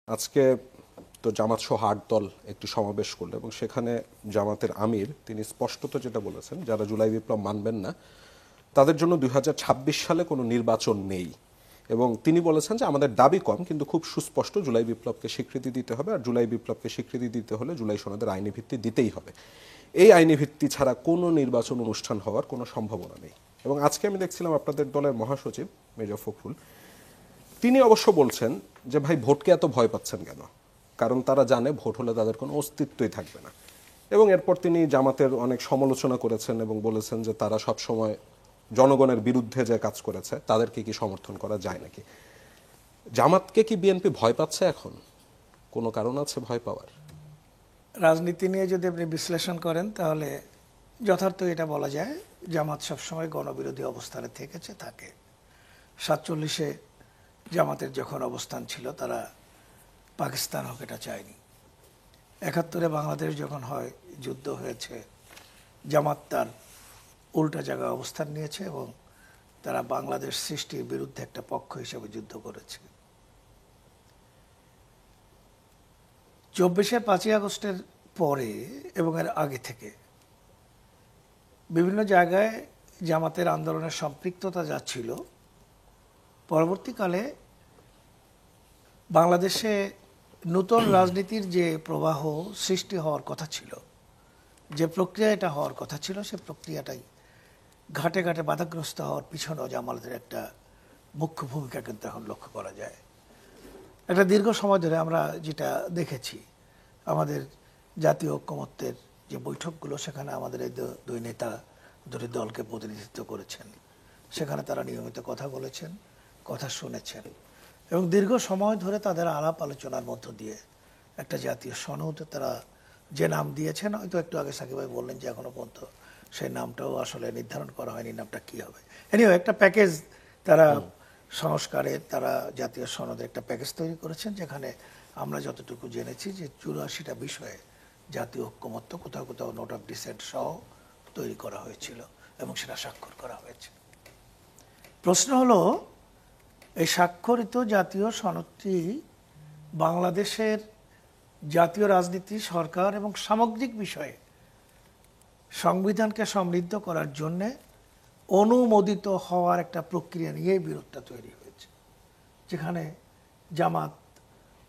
আজকে তো জামাত সহ ৮ দল একটি সমাবেশ করলো এবং সেখানে জামাতের আমির তিনি স্পষ্টত যেটা বলেছেন, যারা জুলাই বিপ্লব মানবেন না তাদের জন্য ২০২৬ সালে কোনো নির্বাচন নেই। এবং তিনি বলেছেন যে আমাদের দাবি কম কিন্তু খুব সুস্পষ্ট, জুলাই বিপ্লবকে স্বীকৃতি দিতে হবে, আর জুলাই বিপ্লবকে স্বীকৃতি দিতে হলে জুলাই সনদের আইনি ভিত্তি দিতেই হবে। এই আইনি ভিত্তি ছাড়া কোনো নির্বাচন অনুষ্ঠান হওয়ার কোনো সম্ভাবনা নেই। এবং আজকে আমি দেখছিলাম আপনাদের দলের মহাসচিব মির্জা ফখরুল, তিনি অবশ্য বলছেন যে ভাই ভোটকে এত ভয় পাচ্ছেন কেন, কারণ তারা জানে ভোট হলে তাদের কোনো অস্তিত্বই থাকবে না। এবং এরপর তিনি জামাতের অনেক সমালোচনা করেছেন এবং বলেছেন যে তারা সবসময় জনগণের বিরুদ্ধে যে কাজ করেছে তাদেরকে কি সমর্থন করা যায় নাকি। জামাতকে কি বিএনপি ভয় পাচ্ছে এখন? কোনো কারণ আছে ভয় পাওয়ার? রাজনীতি নিয়ে যদি আপনি বিশ্লেষণ করেন তাহলে যথার্থ এটা বলা যায়, জামাত সবসময় গণবিরোধী অবস্থানে থেকেছে, থাকে। 47-এ জামাতের যখন অবস্থান ছিল তারা পাকিস্তান হোক এটা চায়নি। 71-এ বাংলাদেশ যখন হয়, যুদ্ধ হয়েছে, জামাত তার উল্টা জায়গায় অবস্থান নিয়েছে এবং তারা বাংলাদেশ সৃষ্টির বিরুদ্ধে একটা পক্ষ হিসেবে যুদ্ধ করেছে। 24-এর 5ই আগস্টের পরে এবং এর আগে থেকে বিভিন্ন জায়গায় জামাতের আন্দোলনের সম্পৃক্ততা যাচ্ছিল। পরবর্তীকালে বাংলাদেশে নতুন রাজনীতির যে প্রবাহ সৃষ্টি হওয়ার কথা ছিল, যে প্রক্রিয়া এটা হওয়ার কথা ছিল, সে প্রক্রিয়াটাই ঘাটে ঘাটে বাধাগ্রস্ত হওয়ার পিছনেও জামাতের একটা মুখ্য ভূমিকা কিন্তু এখন লক্ষ্য করা যায়। একটা দীর্ঘ সময় ধরে আমরা যেটা দেখেছি, আমাদের জাতীয় ঐক্যমত্যের যে বৈঠকগুলো, সেখানে আমাদের এই দুই নেতা দুটি দলকে প্রতিনিধিত্ব করেছেন, সেখানে তারা নিয়মিত কথা বলেছেন, কথা শুনেছেন এবং দীর্ঘ সময় ধরে তাদের আলাপ আলোচনার মধ্য দিয়ে একটা জাতীয় সনদ তারা যে নাম দিয়েছেন, হয়তো একটু আগে সাকিব ভাই বললেন যে এখনো পর্যন্ত সেই নামটাও আসলে নির্ধারণ করা হয়নি, নামটা কি হবে। এনিও একটা প্যাকেজ তারা সংস্কারে তারা জাতীয় সনদের একটা প্যাকেজ তৈরি করেছেন, যেখানে আমরা যতটুকু জেনেছি যে 84টা বিষয়ে জাতীয় ঐক্যমত্য, কোথাও কোথাও নোট অফ ডিসেন্ট সহ তৈরি করা হয়েছিল এবং সেটা স্বাক্ষর করা হয়েছে। প্রশ্ন হলো, এই স্বাক্ষরিত জাতীয় সনদটি বাংলাদেশের জাতীয় রাজনীতি, সরকার এবং সামগ্রিক বিষয়ে সংবিধানকে সমৃদ্ধ করার জন্যে অনুমোদিত হওয়ার একটা প্রক্রিয়া নিয়েই বিরোধটা তৈরি হয়েছে। যেখানে জামাত,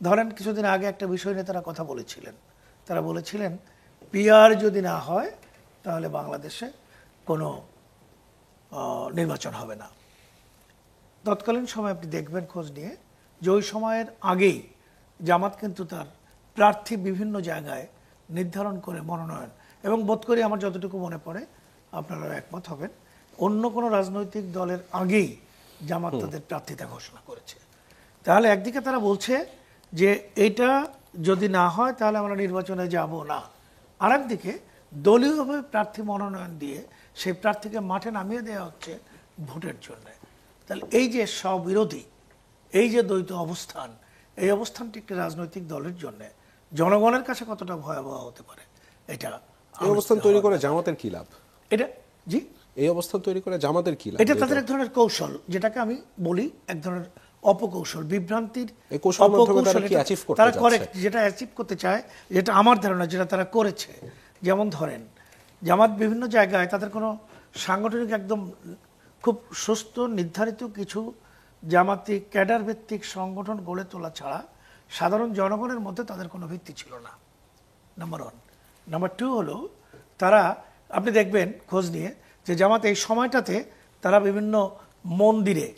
ধরেন কিছুদিন আগে একটা বিষয় নিয়ে তারা কথা বলেছিলেন, তারা বলেছিলেন পিআর যদি না হয় তাহলে বাংলাদেশে কোনো নির্বাচন হবে না। তৎকালীন সময় আপনি দেখবেন খোঁজ নিয়ে যে ওই সময়ের আগেই জামাত কিন্তু তার প্রার্থী বিভিন্ন জায়গায় নির্ধারণ করে মনোনয়ন, এবং বোধ করি আমার যতটুকু মনে পড়ে, আপনারা একমত হবেন, অন্য কোনো রাজনৈতিক দলের আগেই জামাত তাদের প্রার্থিতা ঘোষণা করেছে। তাহলে একদিকে তারা বলছে যে এটা যদি না হয় তাহলে আমরা নির্বাচনে যাব না, আর একদিকে দলীয়ভাবে প্রার্থী মনোনয়ন দিয়ে সেই প্রার্থীকে মাঠে নামিয়ে দেওয়া হচ্ছে ভোটের জন্য। তাহলে এই যে স্ববিরোধী, এই যে দ্বৈত অবস্থান, এই অবস্থানটি একটি রাজনৈতিক দলের জন্য জনগণের কাছে কতটা ভয়াবহ হতে পারে, এটা এই অবস্থান তৈরি করে জামাতের কি লাভ? এটা জি, এই অবস্থান তৈরি করে জামাতের কি লাভ? এটা তাদের এক ধরনের কৌশল, যেটাকে আমি বলি এক ধরনের অপকৌশল, বিভ্রান্তির তারা করে, যেটা অ্যাচিভ করতে চায়, যেটা আমার ধারণা যেটা তারা করেছে। যেমন ধরেন জামাত বিভিন্ন জায়গায় তাদের কোনো সাংগঠনিক একদম খুব সুস্থ নির্ধারিত কিছু জামাতি ক্যাডার ভিত্তিক সংগঠন গড়ে তোলা ছাড়া সাধারণ জনগণের মধ্যে তাদের কোনো ভিত্তি ছিল না, নাম্বার 1। নাম্বার 2 হলো, তারা আপনি দেখবেন খোঁজ নিয়ে যে জামাত এই সময়টাতে তারা বিভিন্ন মন্দিরে,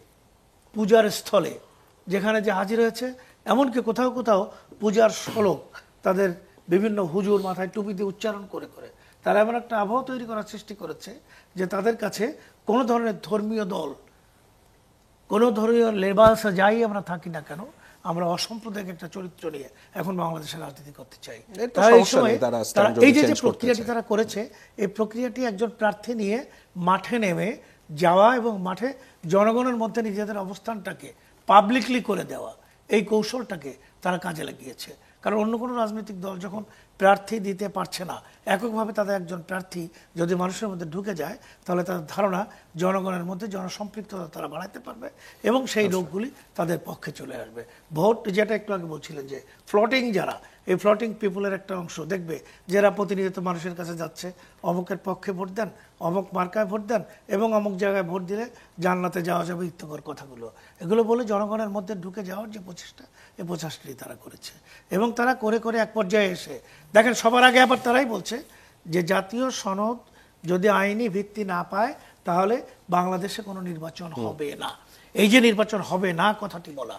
পূজার স্থলে যেখানে যে হাজির হয়েছে, এমনকি কোথাও কোথাও পূজার শ্লোক তাদের বিভিন্ন হুজুর মাথায় টুপি দিয়ে উচ্চারণ করে করে তারা এমন একটা আবহাওয়া তৈরি করার সৃষ্টি করেছে যে তাদের কাছে কোনো ধরনের ধর্মীয় দল, কোনো ধরনের লেবাস যাই আমরা থাকি না কেন, আমরা অসাম্প্রদায়িক একটা চরিত্র নিয়ে এখন বাংলাদেশের রাজনীতি করতে চাই। এই যে প্রক্রিয়াটি তারা করেছে, এই প্রক্রিয়াটি একজন প্রার্থী নিয়ে মাঠে নেমে যাওয়া এবং মাঠে জনগণের মধ্যে নিজেদের অবস্থানটাকে পাবলিকলি করে দেওয়া, এই কৌশলটাকে তারা কাজে লাগিয়েছে। কারণ অন্য কোনো রাজনৈতিক দল যখন প্রার্থী দিতে পারছে না, এককভাবে তাদের একজন প্রার্থী যদি মানুষের মধ্যে ঢুকে যায়, তাহলে তাদের ধারণা জনগণের মধ্যে জনসম্পৃক্ততা তারা বাড়াতে পারবে এবং সেই লোকগুলি তাদের পক্ষে চলে আসবে। ভোট যেটা একটু আগে বলছিলেন যে ফ্লোটিং যারা, এই ফ্লোটিং পিপুলের একটা অংশ দেখবে যারা প্রতিনিয়ত মানুষের কাছে যাচ্ছে, অমুকের পক্ষে ভোট দেন, অমুক মার্কায় ভোট দেন এবং অমুক জায়গায় ভোট দিলে জান্নাতে যাওয়া যাবে ইত্যকর কথাগুলো, এগুলো বলে জনগণের মধ্যে ঢুকে যাওয়ার যে প্রচেষ্টা, এই প্রচেষ্টাটি তারা করেছে। এবং তারা করে করে এক পর্যায়ে এসে দেখেন, সবার আগে আবার তারাই বলছে যে জাতীয় সনদ যদি আইনি ভিত্তি না পায় তাহলে বাংলাদেশে কোনো নির্বাচন হবে না। এই যে নির্বাচন হবে না কথাটি বলা,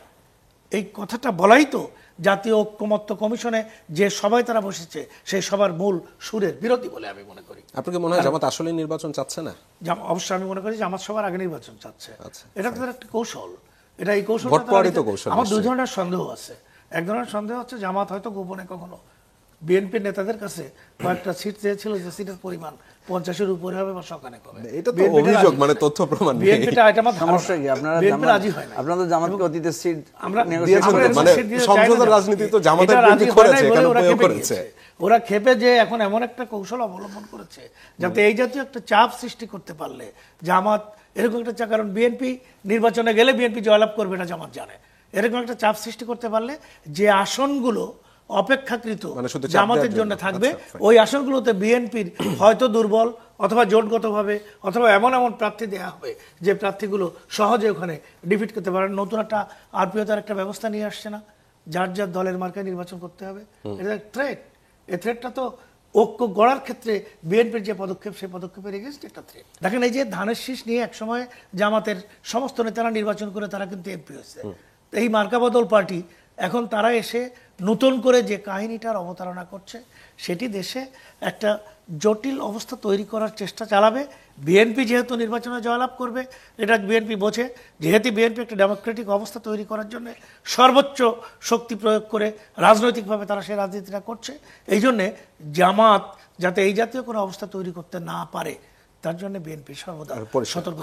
এই কথাটা বলাই তো জাতীয় ঐক্যমত্য কমিশনে যে সবাই তারা বসেছে সেই সবার মূল সুরের বিরোধী বলে আমি মনে করি। আপনার কি মনে হয় জামাত আসলে নির্বাচন চাচ্ছে না? অবশ্যই আমি মনে করি যে আমার সবার আগে নির্বাচন চাচ্ছে। আচ্ছা, এটা তাদের একটা কৌশল, এটা এই কৌশল। আমার দুই ধরনের সন্দেহ আছে। এক ধরনের সন্দেহ হচ্ছে জামাত হয়তো গোপনে কখনো বিএনপির নেতাদের কাছে কয়েকটা সিট চেয়েছিল যে সিটের পরিমাণ 50-এর উপরে হবে বা সকানে কবে। এটা তো অভিযোগ, মানে তথ্য প্রমাণ নেই। বিএনপিটা এটা আমার সমস্যা কি? বিএনপি রাজি হয় না। আপনাদের জামাতকে অতীতে সিট আমরা মানে সংসদের রাজনীতি তো জামাতের বিরুদ্ধে করেছে, কেন প্রয়োগ করেছে? ওরা খেপে যে এখন এমন একটা কৌশল অবলম্বন করেছে যাতে এই জাতীয় একটা চাপ সৃষ্টি করতে পারলে জামাত এরকম একটা চাপ, কারণ বিএনপি নির্বাচনে গেলে বিএনপি জয়লাভ করবে না জামাত জানে, এরকম একটা, চাপ সৃষ্টি করতে পারলে যে আসনগুলো অপেক্ষাকৃত জামাতের জন্য থাকবে, ওই আসনগুলোতে বিএনপির হয়তো দুর্বল অথবা জোটগতভাবে অথবা এমন এমন প্রার্থী দেওয়া হবে যে প্রার্থীগুলো সহজে ওখানে ডিফিট করতে পারে। নতুন একটা আরপিওতার একটা ব্যবস্থা নিয়ে আসছে না, যার যার দলের মার্কায় নির্বাচন করতে হবে। এটা থ্রেট। এই থ্রেটটা তো ঐক্য গড়ার ক্ষেত্রে বিএনপির যে পদক্ষেপ, সেই পদক্ষেপের এগেইনস্ট একটা থ্রেট। দেখেন, এই যে ধানের শীষ নিয়ে একসময় জামাতের সমস্ত নেতারা নির্বাচন করে তারা কিন্তু এমপি হয়েছে। এই মার্কা বদল পার্টি এখন তারা এসে নতুন করে যে কাহিনীটার অবতারণা করছে, সেটি দেশে একটা জটিল অবস্থা তৈরি করার চেষ্টা চালাবে। বিএনপি যেহেতু নির্বাচনে জয়লাভ করবে, এটা বিএনপি বোঝে, যেহেতু বিএনপি একটা ডেমোক্রেটিক অবস্থা তৈরি করার জন্য সর্বোচ্চ শক্তি প্রয়োগ করে রাজনৈতিকভাবে তারা সেই রাজনীতিটা করছে। এই জন্যে জামাত যাতে এই জাতীয় কোনো অবস্থা তৈরি করতে না পারে, তার জন্য বিএনপি সর্বদা সতর্ক।